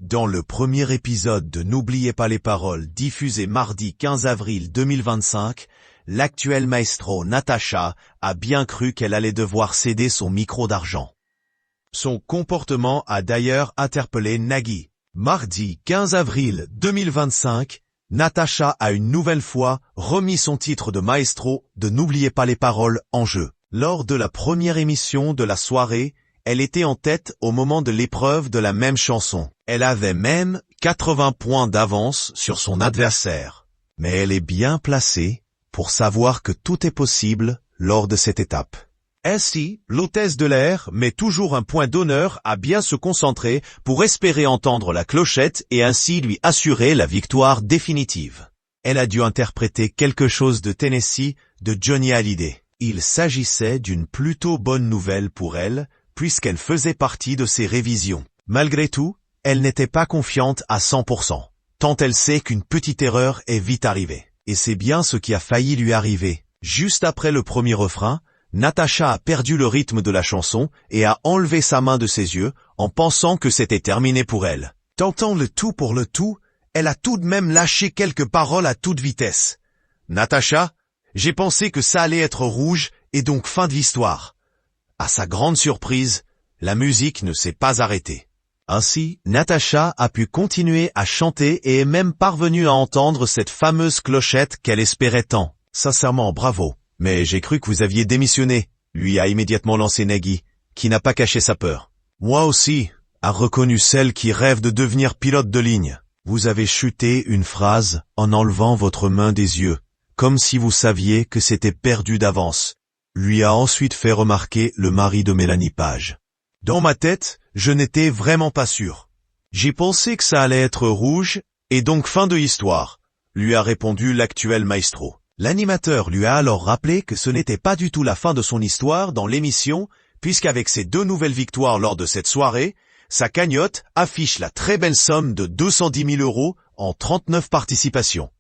Dans le premier épisode de N'oubliez pas les paroles diffusé mardi 15 avril 2025, l'actuelle maestro Natacha a bien cru qu'elle allait devoir céder son micro d'argent. Son comportement a d'ailleurs interpellé Nagui. Mardi 15 avril 2025, Natacha a une nouvelle fois remis son titre de maestro de N'oubliez pas les paroles en jeu. Lors de la première émission de la soirée, elle était en tête au moment de l'épreuve de la même chanson. Elle avait même 80 points d'avance sur son adversaire. Mais elle est bien placée pour savoir que tout est possible lors de cette étape. Ainsi, l'hôtesse de l'air met toujours un point d'honneur à bien se concentrer pour espérer entendre la clochette et ainsi lui assurer la victoire définitive. Elle a dû interpréter quelque chose de Tennessee de Johnny Hallyday. Il s'agissait d'une plutôt bonne nouvelle pour elle, puisqu'elle faisait partie de ses révisions. Malgré tout, elle n'était pas confiante à 100%, tant elle sait qu'une petite erreur est vite arrivée. Et c'est bien ce qui a failli lui arriver. Juste après le premier refrain, Natacha a perdu le rythme de la chanson et a enlevé sa main de ses yeux en pensant que c'était terminé pour elle. Tentant le tout pour le tout, elle a tout de même lâché quelques paroles à toute vitesse. « Natacha, j'ai pensé que ça allait être rouge et donc fin de l'histoire. » À sa grande surprise, la musique ne s'est pas arrêtée. Ainsi, Natacha a pu continuer à chanter et est même parvenue à entendre cette fameuse clochette qu'elle espérait tant. Sincèrement, bravo. Mais j'ai cru que vous aviez démissionné, lui a immédiatement lancé Nagui, qui n'a pas caché sa peur. Moi aussi, a reconnu celle qui rêve de devenir pilote de ligne. Vous avez chuté une phrase en enlevant votre main des yeux, comme si vous saviez que c'était perdu d'avance. Lui a ensuite fait remarquer le mari de Mélanie Page. Dans ma tête, je n'étais vraiment pas sûr. J'ai pensé que ça allait être rouge, et donc fin de l'histoire, lui a répondu l'actuel maestro. L'animateur lui a alors rappelé que ce n'était pas du tout la fin de son histoire dans l'émission, puisqu'avec ses 2 nouvelles victoires lors de cette soirée, sa cagnotte affiche la très belle somme de 210 000 € en 39 participations.